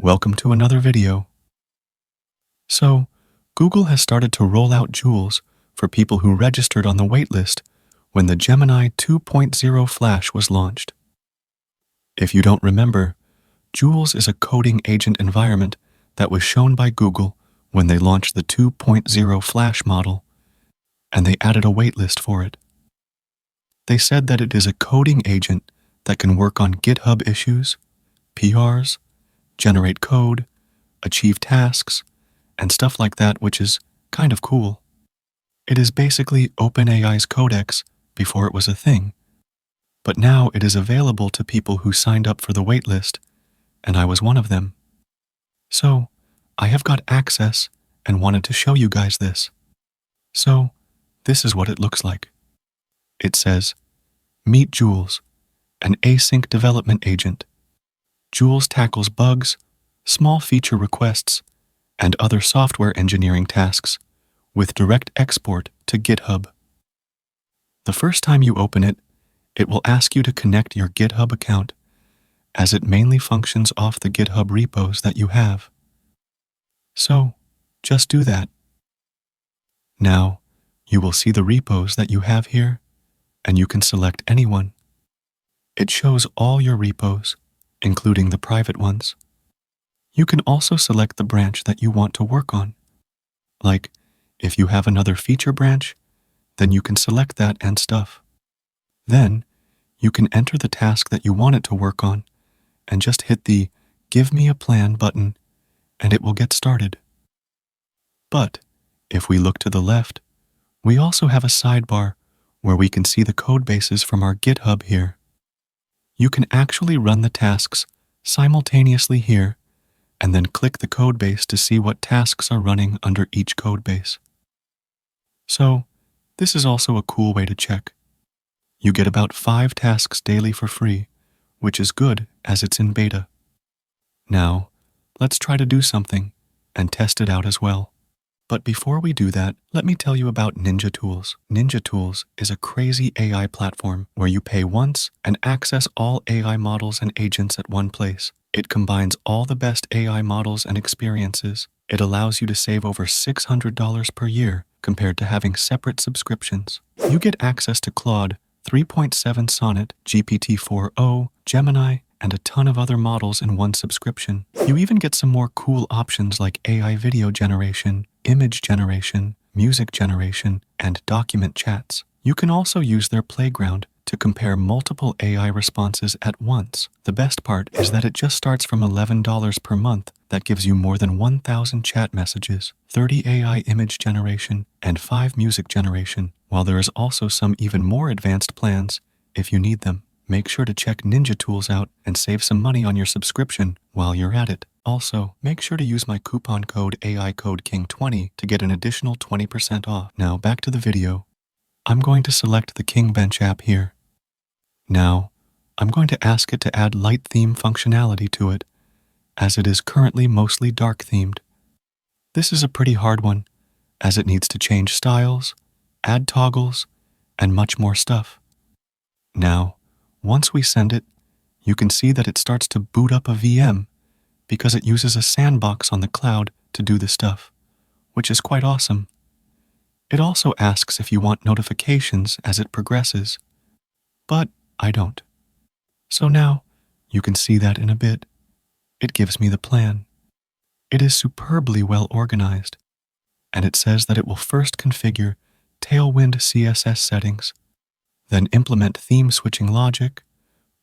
Welcome to another video. So, Google has started to roll out Jules for people who registered on the waitlist when the Gemini 2.0 Flash was launched. If you don't remember, Jules is a coding agent environment that was shown by Google when they launched the 2.0 Flash model, and they added a waitlist for it. They said that it is a coding agent that can work on GitHub issues, PRs, generate code, achieve tasks, and stuff like that, which is kind of cool. It is basically OpenAI's Codex before it was a thing, but now it is available to people who signed up for the waitlist, and I was one of them. So, I have got access and wanted to show you guys this. So, this is what it looks like. It says, Meet Jules, an async development agent. Jules tackles bugs, small feature requests, and other software engineering tasks with direct export to GitHub. The first time you open it, it will ask you to connect your GitHub account, as it mainly functions off the GitHub repos that you have. So, just do that. Now, you will see the repos that you have here, and you can select any one. It shows all your repos, including the private ones. You can also select the branch that you want to work on. Like, if you have another feature branch, then you can select that and stuff. Then, you can enter the task that you want it to work on, and just hit the Give Me a Plan button, and it will get started. But, if we look to the left, we also have a sidebar where we can see the code bases from our GitHub here. You can actually run the tasks simultaneously here, and then click the codebase to see what tasks are running under each codebase. So, this is also a cool way to check. You get about 5 tasks daily for free, which is good as it's in beta. Now, let's try to do something and test it out as well. But before we do that, let me tell you about NinjaTools. NinjaTools is a crazy AI platform where you pay once and access all AI models and agents at one place. It combines all the best AI models and experiences. It allows you to save over $600 per year compared to having separate subscriptions. You get access to Claude, 3.7 Sonnet, GPT-4o, Gemini, and a ton of other models in one subscription. You even get some more cool options like AI video generation, image generation, music generation, and document chats. You can also use their playground to compare multiple AI responses at once. The best part is that it just starts from $11 per month. That gives you more than 1,000 chat messages, 30 AI image generation, and 5 music generation, while there is also some even more advanced plans if you need them. Make sure to check NinjaTools out and save some money on your subscription while you're at it. Also, make sure to use my coupon code AICodeKing20 to get an additional 20% off. Now back to the video. I'm going to select the King Bench app here. Now, I'm going to ask it to add light theme functionality to it, as it is currently mostly dark themed. This is a pretty hard one, as it needs to change styles, add toggles, and much more stuff. Now, once we send it, you can see that it starts to boot up a VM because it uses a sandbox on the cloud to do the stuff, which is quite awesome. It also asks if you want notifications as it progresses, but I don't. So now, you can see that in a bit. It gives me the plan. It is superbly well organized, and it says that it will first configure Tailwind CSS settings, then implement theme switching logic,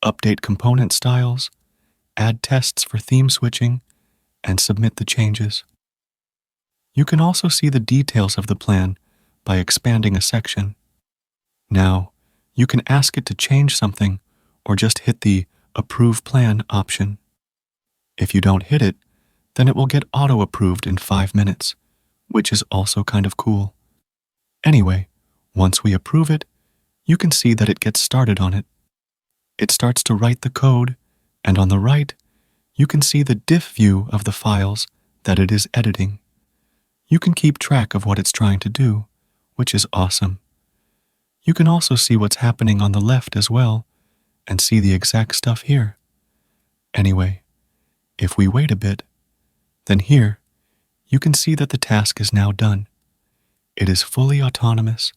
update component styles, add tests for theme switching, and submit the changes. You can also see the details of the plan by expanding a section. Now, you can ask it to change something or just hit the Approve Plan option. If you don't hit it, then it will get auto-approved in 5 minutes, which is also kind of cool. Anyway, once we approve it, you can see that it gets started on it. It starts to write the code, and on the right, you can see the diff view of the files that it is editing. You can keep track of what it's trying to do, which is awesome. You can also see what's happening on the left as well, and see the exact stuff here. Anyway, if we wait a bit, Then here, you can see that the task is now done. It is fully autonomous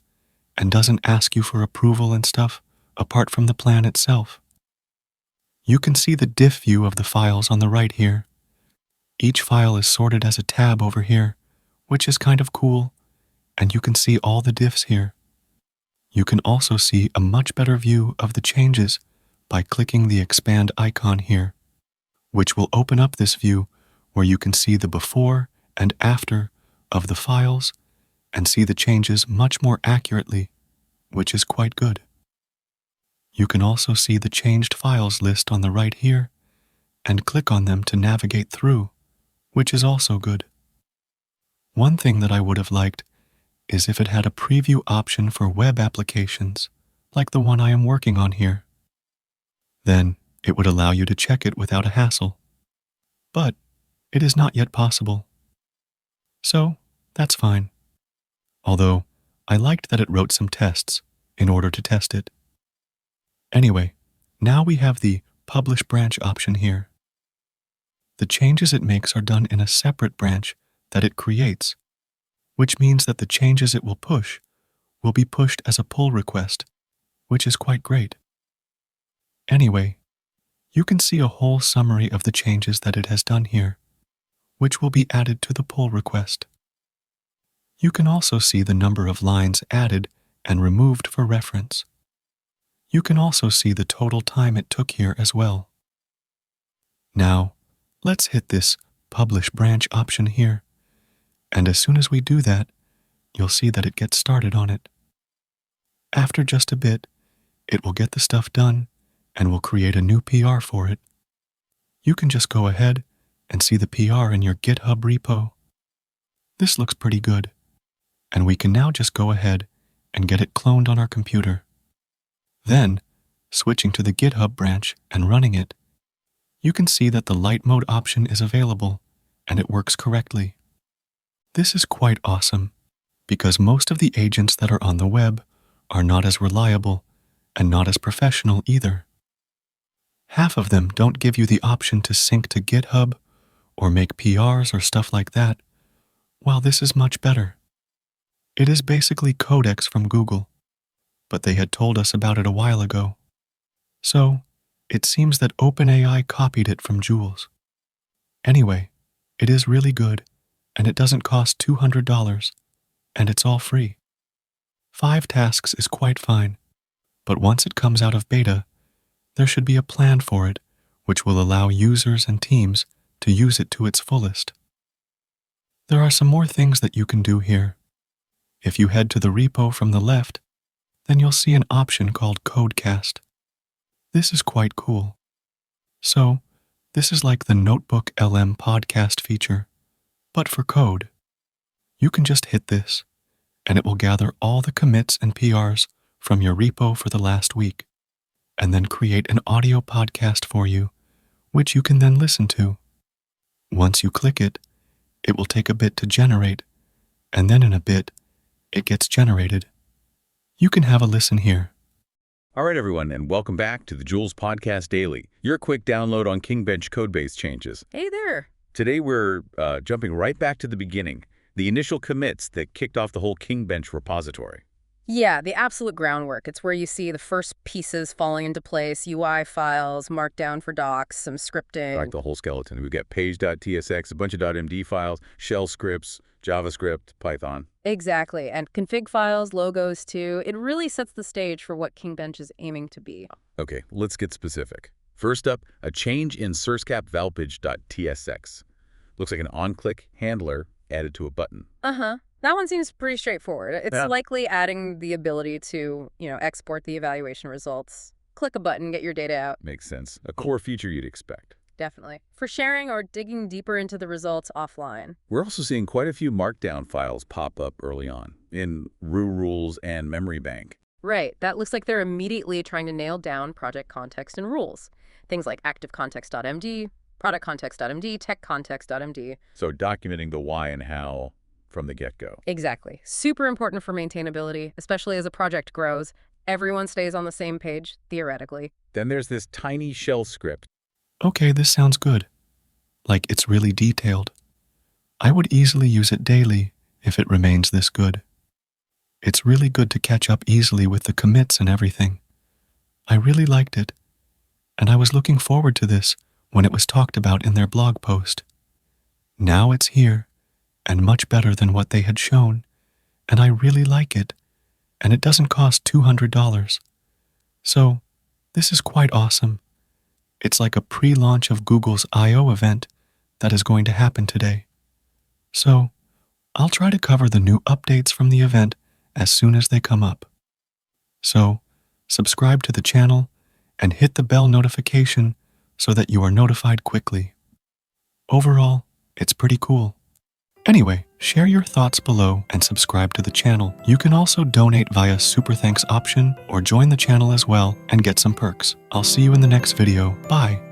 and doesn't ask you for approval and stuff apart from the plan itself. You can see the diff view of the files on the right here. Each file is sorted as a tab over here, which is kind of cool, and you can see all the diffs here. You can also see a much better view of the changes by clicking the expand icon here, which will open up this view where you can see the before and after of the files and see the changes much more accurately, which is quite good. You can also see the changed files list on the right here and click on them to navigate through, which is also good. One thing that I would have liked is if it had a preview option for web applications, like the one I am working on here. Then it would allow you to check it without a hassle. But it is not yet possible. So that's fine. Although I liked that it wrote some tests in order to test it. Anyway, now we have the publish branch option here. The changes it makes are done in a separate branch that it creates, which means that the changes it will push will be pushed as a pull request, which is quite great. Anyway, you can see a whole summary of the changes that it has done here, which will be added to the pull request. You can also see the number of lines added and removed for reference. You can also see the total time it took here as well. Now, let's hit this Publish Branch option here, and as soon as we do that, you'll see that it gets started on it. After just a bit, it will get the stuff done and will create a new PR for it. You can just go ahead and see the PR in your Github repo. This looks pretty good, and we can now just go ahead and get it cloned on our computer. Then, switching to the GitHub branch and running it, you can see that the light mode option is available and it works correctly. This is quite awesome because most of the agents that are on the web are not as reliable and not as professional either. Half of them don't give you the option to sync to GitHub or make PRs or stuff like that, while this is much better. It is basically Codex from Google, but they had told us about it a while ago. So, it seems that OpenAI copied it from Jules. Anyway, it is really good, and it doesn't cost $200, and it's all free. 5 tasks is quite fine, but once it comes out of beta, there should be a plan for it, which will allow users and teams to use it to its fullest. There are some more things that you can do here. If you head to the repo from the left, then you'll see an option called CodeCast. This is quite cool. So, this is like the Notebook LM podcast feature, but for code. You can just hit this, and it will gather all the commits and PRs from your repo for the last week, and then create an audio podcast for you, which you can then listen to. Once you click it, it will take a bit to generate, and then in a bit, it gets generated. You can have a listen here. All right, everyone, and welcome back to the Jules Podcast Daily, your quick download on Kingbench codebase changes. Hey there. Today, we're jumping right back to the beginning, the initial commits that kicked off the whole Kingbench repository. Yeah, the absolute groundwork. It's where you see the first pieces falling into place, UI files, markdown for docs, some scripting. Like the whole skeleton. We've got page.tsx, a bunch of .md files, shell scripts, JavaScript, Python. Exactly, and config files, logos too. It really sets the stage for what Kingbench is aiming to be. Okay, let's get specific. First up, a change in sourcecap_valpage.tsx. Looks like an on-click handler added to a button. That one seems pretty straightforward. It's likely adding the ability to, export the evaluation results. Click a button, get your data out. Makes sense. A core feature you'd expect. Definitely. For sharing or digging deeper into the results offline. We're also seeing quite a few markdown files pop up early on in rules and memory bank. Right. That looks like they're immediately trying to nail down project context and rules. Things like activecontext.md, productcontext.md, techcontext.md. So documenting the why and how from the get-go. Exactly. Super important for maintainability, especially as a project grows. Everyone stays on the same page, theoretically. Then there's this tiny shell script. Okay, this sounds good. Like it's really detailed. I would easily use it daily if it remains this good. It's really good to catch up easily with the commits and everything. I really liked it, and I was looking forward to this when it was talked about in their blog post. Now it's here, and much better than what they had shown, and I really like it, and it doesn't cost $200. So, this is quite awesome. It's like a pre-launch of Google's I/O event that is going to happen today. So, I'll try to cover the new updates from the event as soon as they come up. So, subscribe to the channel and hit the bell notification so that you are notified quickly. Overall, it's pretty cool. Anyway, share your thoughts below and subscribe to the channel. You can also donate via Super Thanks option or join the channel as well and get some perks. I'll see you in the next video. Bye.